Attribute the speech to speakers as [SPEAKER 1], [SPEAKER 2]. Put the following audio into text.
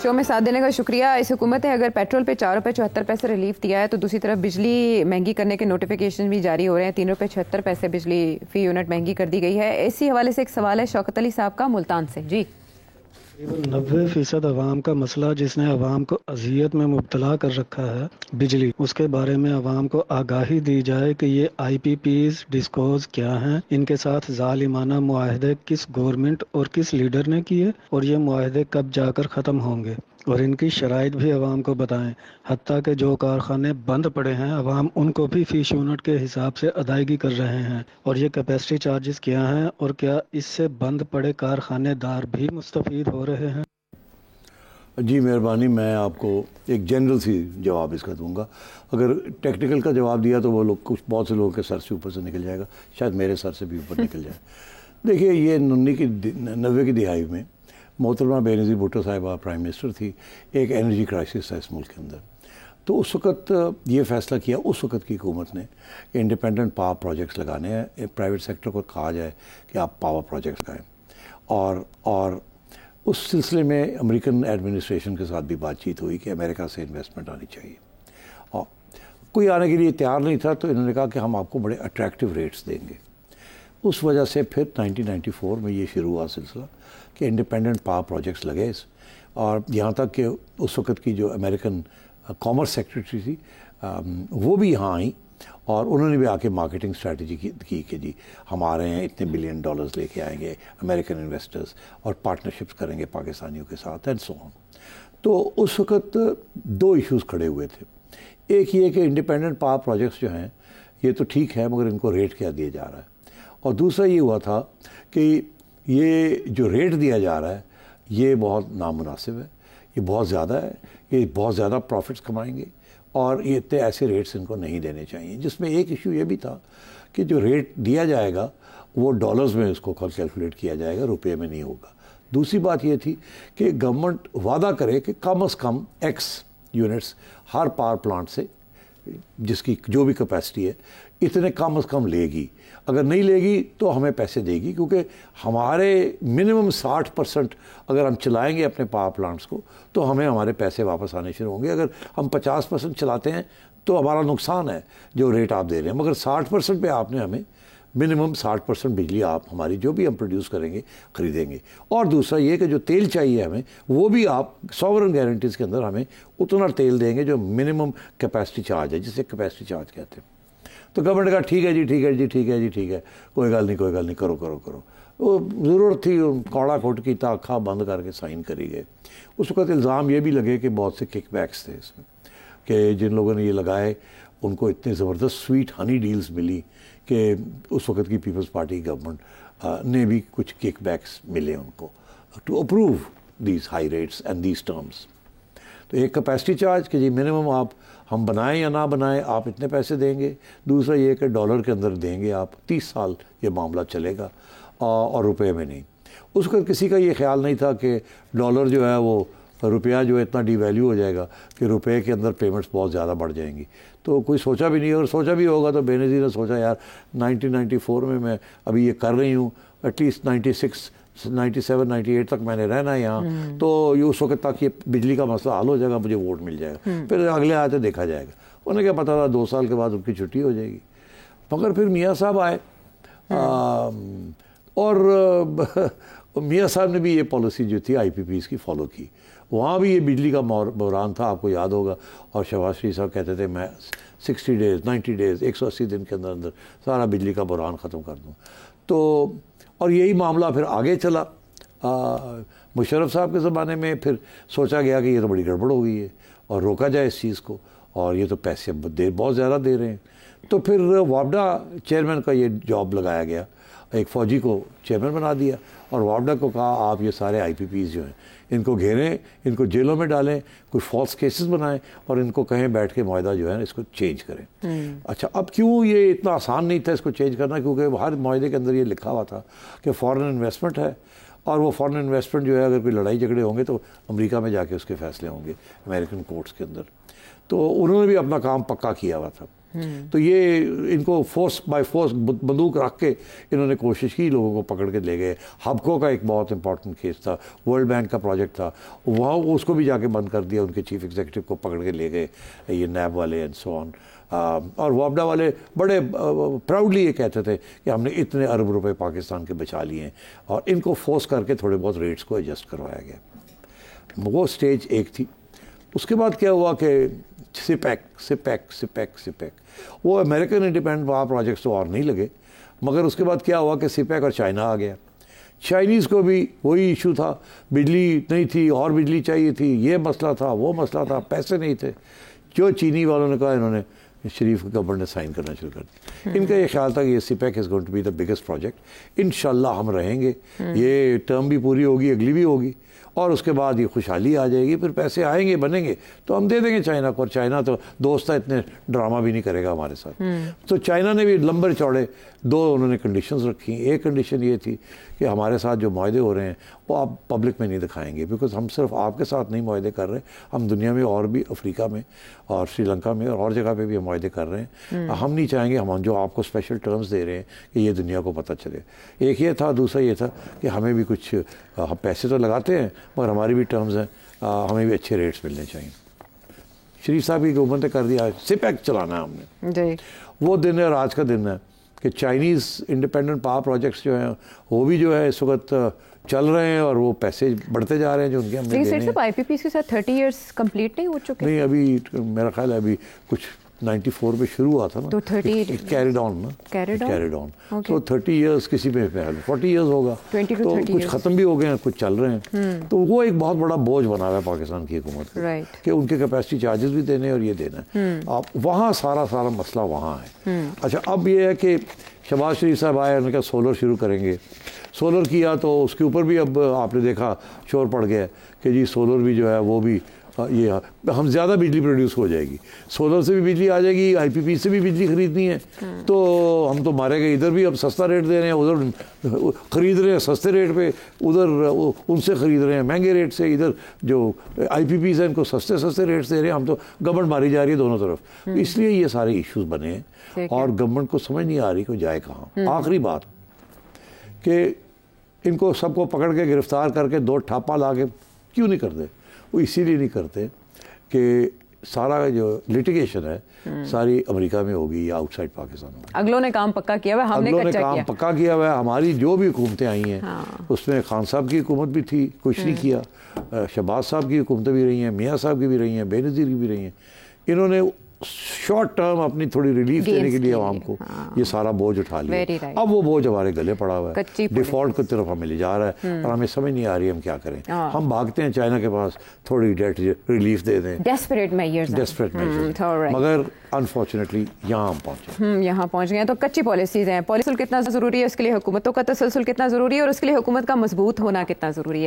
[SPEAKER 1] شو میں ساتھ دینے کا شکریہ. اس حکومت نے اگر پیٹرول پہ 4 روپے 74 پیسے ریلیف دیا ہے تو دوسری طرف بجلی مہنگی کرنے کے نوٹیفیکیشن بھی جاری ہو رہے ہیں. 3 روپے 76 پیسے بجلی فی یونٹ مہنگی کر دی گئی ہے. اسی حوالے سے ایک سوال ہے شوکت علی صاحب کا ملتان سے. جی
[SPEAKER 2] 90% عوام کا مسئلہ جس نے عوام کو اذیت میں مبتلا کر رکھا ہے بجلی، اس کے بارے میں عوام کو آگاہی دی جائے کہ یہ آئی پی پیز ڈسکوز کیا ہیں، ان کے ساتھ ظالمانہ معاہدے کس گورنمنٹ اور کس لیڈر نے کیے، اور یہ معاہدے کب جا کر ختم ہوں گے، اور ان کی شرائط بھی عوام کو بتائیں. حتیٰ کہ جو کارخانے بند پڑے ہیں عوام ان کو بھی فی یونٹ کے حساب سے ادائیگی کر رہے ہیں. اور یہ کیپیسٹی چارجز کیا ہیں، اور کیا اس سے بند پڑے کارخانے دار بھی مستفید ہو رہے ہیں؟
[SPEAKER 3] جی مہربانی، میں آپ کو ایک جنرل سی جواب اس کا دوں گا. اگر ٹیکنیکل کا جواب دیا تو وہ لوگ بہت سے لوگوں کے سر سے اوپر سے نکل جائے گا، شاید میرے سر سے بھی اوپر نکل جائے. دیکھیے یہ 90 کی دہائی میں محترمہ بے نظیر بھٹو صاحبہ پرائم منسٹر تھی. ایک انرجی کرائسس تھا اس ملک کے اندر. تو اس وقت یہ فیصلہ کیا اس وقت کی حکومت نے کہ انڈیپینڈنٹ پاور پروجیکٹس لگانے ہیں. پرائیویٹ سیکٹر کو کہا جائے کہ آپ پاور پروجیکٹس لگائیں. اور اس سلسلے میں امریکن ایڈمنسٹریشن کے ساتھ بھی بات چیت ہوئی کہ امریکہ سے انویسٹمنٹ آنی چاہیے. اور کوئی آنے کے لیے تیار نہیں تھا، تو انہوں نے کہا کہ ہم آپ کو بڑے اٹریکٹیو ریٹس دیں گے. اس وجہ سے پھر 1994 میں یہ شروع ہوا سلسلہ کہ انڈیپینڈنٹ پاور پروجیکٹس لگے. اور یہاں تک کہ اس وقت کی جو امریکن کامرس سیکرٹری تھی وہ بھی یہاں آئیں، اور انہوں نے بھی آ کے مارکیٹنگ اسٹریٹجی کی کہ جی ہم آ رہے ہیں، اتنے بلین ڈالرز لے کے آئیں گے امریکن انویسٹرز، اور پارٹنرشپس کریں گے پاکستانیوں کے ساتھ اینڈ سو آن. تو اس وقت 2 ایشوز کھڑے ہوئے تھے. ایک یہ کہ انڈیپینڈنٹ پاور پروجیکٹس جو ہیں یہ تو ٹھیک ہے، مگر ان کو ریٹ کیا دیا جا رہا ہے. اور دوسرا یہ ہوا تھا کہ یہ جو ریٹ دیا جا رہا ہے یہ بہت نامناسب ہے، یہ بہت زیادہ ہے، یہ بہت زیادہ پروفٹس کمائیں گے، اور یہ اتنے ایسے ریٹس ان کو نہیں دینے چاہیے. جس میں ایک ایشو یہ بھی تھا کہ جو ریٹ دیا جائے گا وہ ڈالرز میں اس کو کیلکولیٹ کیا جائے گا، روپے میں نہیں ہوگا. دوسری بات یہ تھی کہ گورنمنٹ وعدہ کرے کہ کم از کم ایکس یونٹس ہر پاور پلانٹ سے، جس کی جو بھی کیپیسٹی ہے، اتنے کم از کم لے گی. اگر نہیں لے گی تو ہمیں پیسے دے گی، کیونکہ ہمارے منیمم 60% اگر ہم چلائیں گے اپنے پاور پلانٹس کو تو ہمیں ہمارے پیسے واپس آنے شروع ہوں گے. اگر ہم 50% چلاتے ہیں تو ہمارا نقصان ہے جو ریٹ آپ دے رہے ہیں، مگر 60% پہ آپ نے ہمیں منیمم 60% بجلی آپ ہماری جو بھی ہم پروڈیوس کریں گے خریدیں گے. اور دوسرا یہ کہ جو تیل چاہیے ہمیں وہ بھی آپ سوورن گارنٹیز کے اندر ہمیں اتنا تیل دیں گے جو منیمم کیپیسٹی چارج ہے، جسے کیپیسٹی چارج کہتے ہیں. تو گورنمنٹ کہا ٹھیک ہے جی، ٹھیک ہے جی، ٹھیک ہے جی، ٹھیک ہے، کوئی گل نہیں، کرو. وہ ضرورت تھی کوڑا کھوٹ کی تاخواہ بند کر کے سائن کری گئے. اس وقت الزام یہ بھی لگے کہ بہت سے کک بیکس تھے اس میں، کہ جن لوگوں نے یہ لگائے ان کو اتنے زبردست سویٹ ہنی ڈیلز ملی کہ اس وقت کی پیپلز پارٹی گورنمنٹ نے بھی کچھ کک بیکس ملے ان کو to approve these high rates and these terms. تو ایک کیپیسٹی چارج کہ جی منیمم آپ ہم بنائیں یا نہ بنائیں آپ اتنے پیسے دیں گے. دوسرا یہ کہ ڈالر کے اندر دیں گے آپ، 30 سال یہ معاملہ چلے گا، اور روپے میں نہیں. اس وقت کسی کا یہ خیال نہیں تھا کہ ڈالر جو ہے وہ روپیہ جو ہے اتنا ڈی ویلیو ہو جائے گا کہ روپے کے اندر پیمنٹس بہت زیادہ بڑھ جائیں گی. تو کوئی سوچا بھی نہیں، اور سوچا بھی ہوگا تو بے نظیر نے سوچا یار 1994 میں ابھی یہ کر رہی ہوں، ایٹ لیسٹ 96 97 98 تک میں نے رہنا ہے یہاں، تو یہ اس وقت تک یہ بجلی کا مسئلہ حل ہو جائے گا، مجھے ووٹ مل جائے گا، پھر اگلے آتے دیکھا جائے گا. انہیں کیا پتا تھا 2 سال کے بعد ان کی چھٹی ہو جائے گی. مگر پھر میاں صاحب آئے، اور میاں صاحب نے بھی یہ پالیسی جو تھی آئی پی پیز کی فالو کی. وہاں بھی یہ بجلی کا بحران تھا، آپ کو یاد ہوگا، اور شہباز شریف صاحب کہتے تھے میں 60 ڈیز 90 ڈیز 180 دن کے اندر اندر سارا بجلی کا بحران ختم کر دوں. تو اور یہی معاملہ پھر آگے چلا. مشرف صاحب کے زمانے میں پھر سوچا گیا کہ یہ تو بڑی گڑبڑ ہو گئی ہے اور روکا جائے اس چیز کو، اور یہ تو پیسے بہت زیادہ دے رہے ہیں. تو پھر وابڈا چیئرمین کا یہ جاب لگایا گیا، ایک فوجی کو چیئرمین بنا دیا، اور وابڈا کو کہا آپ یہ سارے آئی پی پیز جو ہیں ان کو گھیریں، ان کو جیلوں میں ڈالیں، کچھ فالس کیسز بنائیں، اور ان کو کہیں بیٹھ کے معاہدہ جو ہے اس کو چینج کریں. اچھا اب کیوں یہ اتنا آسان نہیں تھا اس کو چینج کرنا؟ کیونکہ ہر معاہدے کے اندر یہ لکھا ہوا تھا کہ فارن انویسٹمنٹ ہے، اور وہ فارن انویسٹمنٹ جو ہے اگر کوئی لڑائی جھگڑے ہوں گے تو امریکہ میں جا کے اس کے فیصلے ہوں گے امریکن کورٹس کے اندر. تو انہوں نے بھی اپنا کام پکا کیا ہوا تھا. تو یہ ان کو فورس بائی فورس بندوق رکھ کے انہوں نے کوشش کی, لوگوں کو پکڑ کے لے گئے. ہبکو کا ایک بہت امپورٹنٹ کیس تھا, ورلڈ بینک کا پروجیکٹ تھا, وہاں اس کو بھی جا کے بند کر دیا, ان کے چیف ایگزیکٹو کو پکڑ کے لے گئے یہ نیب والے اینڈ سو آن. اور وابڈا والے بڑے پراؤڈلی یہ کہتے تھے کہ ہم نے اتنے ارب روپے پاکستان کے بچا لیے ہیں, اور ان کو فورس کر کے تھوڑے بہت ریٹس کو ایڈجسٹ کروایا گیا. وہ سٹیج ایک تھی. اس کے بعد کیا ہوا کہ سپیک وہ امریکن انڈیپینڈنٹ پاور پروجیکٹس تو اور نہیں لگے, مگر اس کے بعد کیا ہوا کہ سپیک اور چائنا آ گیا. چائنیز کو بھی وہی ایشو تھا, بجلی نہیں تھی اور بجلی چاہیے تھی, یہ مسئلہ تھا وہ مسئلہ تھا, پیسے نہیں تھے. جو چینی والوں نے کہا انہوں نے شریف گورنمنٹ نے سائن کرنا شروع کر دیا. ان کا یہ خیال تھا کہ یہ CPEC is going to be the biggest project, انشاءاللہ ہم رہیں گے, یہ ٹرم بھی پوری ہوگی, اگلی بھی ہوگی, اور اس کے بعد یہ خوشحالی آ جائے گی, پھر پیسے آئیں گے بنیں گے تو ہم دے دیں گے چائنا کو. اور چائنا تو دوست ہے, اتنے ڈرامہ بھی نہیں کرے گا ہمارے ساتھ. تو چائنا نے بھی لمبے چوڑے دو انہوں نے کنڈیشنز رکھی. ایک کنڈیشن یہ تھی کہ ہمارے ساتھ جو معاہدے ہو رہے ہیں وہ آپ پبلک میں نہیں دکھائیں گے, بیکاز ہم صرف آپ کے ساتھ نہیں معاہدے کر رہے, ہم دنیا میں اور بھی افریقہ میں اور سری لنکا میں اور جگہ پہ بھی ہم معاہدے کر رہے ہیں. ہم نہیں چاہیں گے ہم جو آپ کو اسپیشل ٹرمز دے رہے ہیں کہ یہ دنیا کو پتہ چلے. ایک یہ تھا. دوسرا یہ تھا کہ ہمیں بھی کچھ, ہم پیسے تو لگاتے ہیں مگر ہماری بھی ٹرمز ہیں, ہمیں بھی اچھے ریٹس ملنے چاہیے. شریف صاحب کی حکومت نے کر دیا سپیک چلانا ہے ہم نے
[SPEAKER 1] جی. وہ
[SPEAKER 3] دن ہے اور آج کا دن ہے کہ چائنیز انڈیپینڈنٹ پاور پروجیکٹس جو ہیں وہ بھی جو ہے اس وقت چل رہے ہیں, اور وہ پیسے بڑھتے جا رہے ہیں جو ان کے ہم نے دینے ہیں.
[SPEAKER 1] آئی پی پی کے ساتھ 30 ایئرس کمپلیٹ نہیں ہو چکے؟
[SPEAKER 3] نہیں, ابھی میرا خیال ہے ابھی کچھ 94 پہ شروع ہوا تھا نا,
[SPEAKER 1] تو 30
[SPEAKER 3] کیریڈ آن نا, کیریڈ آن. تو 30 ایئرس کسی پہ 40 ایئرس ہوگا, تو کچھ ختم بھی ہو گئے ہیں, کچھ چل رہے ہیں. تو وہ ایک بہت بڑا بوجھ بنا ہوا ہے پاکستان کی حکومت کو کہ ان کے کیپیسٹی چارجز بھی دینے اور یہ دینا ہے. آپ وہاں سارا مسئلہ وہاں ہے. اچھا, اب یہ ہے کہ شہباز شریف صاحب آئے, انہوں نے کہا سولر شروع کریں گے. سولر کیا تو اس کے اوپر بھی اب آپ نے دیکھا شور پڑ گیا کہ جی سولر بھی جو ہے وہ بھی یہ ہم زیادہ بجلی پروڈیوس ہو جائے گی, سولر سے بھی بجلی آ جائے گی, آئی پی پی سے بھی بجلی خریدنی ہے, تو ہم تو مارے گئے. ادھر بھی اب سستا ریٹ دے رہے ہیں, ادھر خرید رہے ہیں سستے ریٹ پہ, ادھر ان سے خرید رہے ہیں مہنگے ریٹ سے, ادھر جو آئی پی پیز ہیں ان کو سستے ریٹ سے دے رہے ہیں. ہم تو گورنمنٹ ماری جا رہی ہے دونوں طرف. اس لیے یہ سارے ایشوز بنے ہیں اور گورنمنٹ کو سمجھ نہیں آ رہی کہ جائے کہاں. آخری بات کہ ان کو سب کو پکڑ کے گرفتار کر کے 2 ٹھاپا لا کے کیوں نہیں کرتے؟ وہ اسی لیے نہیں کرتے کہ سارا جو لٹیگیشن ہے ساری امریکہ میں ہوگی یا آؤٹ سائڈ پاکستان ہوگی.
[SPEAKER 1] اگلوں نے کام پکا کیا ہوا ہے, ہم نے کام
[SPEAKER 3] پکا کیا ہوا ہے. ہماری جو بھی حکومتیں آئی ہیں اس میں خان صاحب کی حکومت بھی تھی, کچھ نہیں کیا. شہباز صاحب کی حکومتیں بھی رہی ہیں, میاں صاحب کی بھی رہی ہیں, بے نظیر کی بھی رہی ہیں. انہوں نے شارٹ ٹرم اپنی تھوڑی ریلیف دینے کے لیے عوام کو یہ سارا بوجھ اٹھا لیا. اب وہ بوجھ ہمارے گلے پڑا ہوا ہے, ڈیفالٹ کی طرف ہمیں لے جا رہا ہے, اور ہمیں سمجھ نہیں آ رہی ہم کیا کریں. ہم بھاگتے ہیں چائنا کے پاس, تھوڑی ڈیٹ ریلیف دے دیں, ڈیسپریٹ میجرز, مگر انفارچونیٹلی یہاں ہم پہنچ
[SPEAKER 1] گئے. تو کچی پالیسیز ہیں, پالیسی کتنا ضروری ہے, اس کے لیے حکومتوں کا تسلسل کتنا ضروری ہے, اور اس کے لیے حکومت کا مضبوط ہونا کتنا ضروری ہے.